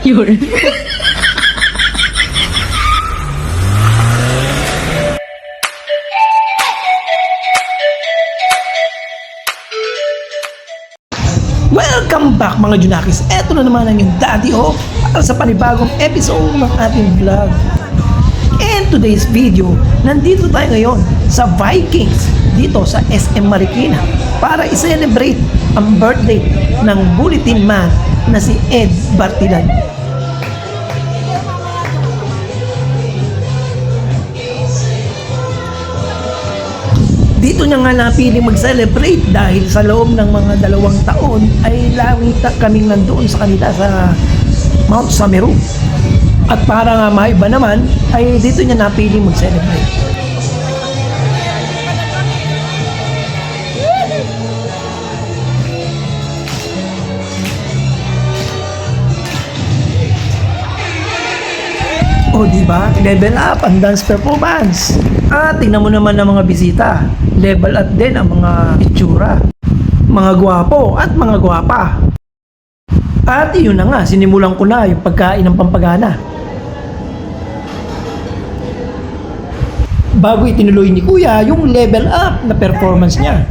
Yun. Welcome back mga Junakis. Eto na naman ang yung Daddy Ho para sa panibagong episode ng ating vlog. In today's video, nandito tayo ngayon sa Vikings dito sa SM Marikina para i-celebrate ang birthday ng Bulletin Man na si Ed Bartilan. Dito niya nga napiling mag-celebrate dahil sa loob ng mga 2 taon ay lagi kaming nandoon sa kanila sa Mount Sameru. At para nga maiba naman ay dito niya napiling mag-celebrate. O diba? Level up ang dance performance. At tingnan mo naman ang mga bisita. Level up din ang mga itsura. Mga gwapo at mga gwapa. At yun na nga, sinimulan ko na yung pagkain ng pampagana. Bago itinuloy ni Kuya yung level up na performance niya.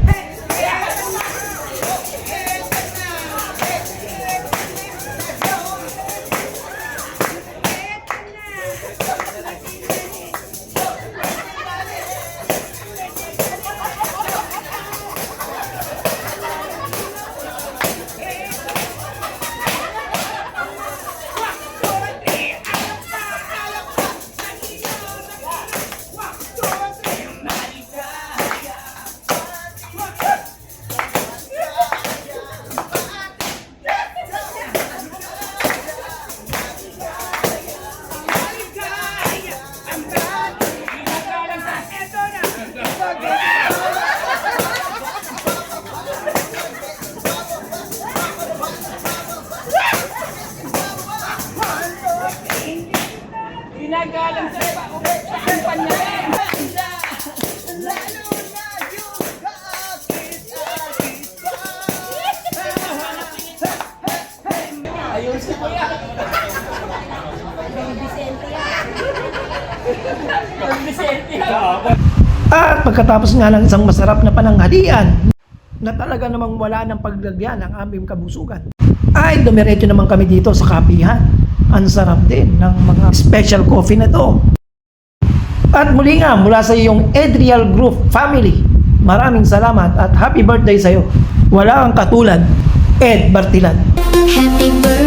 Ginagalang sa kumpanya. Ayun si Kuya. At pagkatapos nga ng isang masarap na pananghalian na talaga namang wala ng paglagyan ang aming kabusugan, ay dumiretso naman kami dito sa kapihan. Ang sarap din ng mga special coffee na to. At muli nga mula sa iyong Edreal Group family, maraming salamat at happy birthday sa'yo. Wala kang katulad, Ed Bartilan. Happy birthday.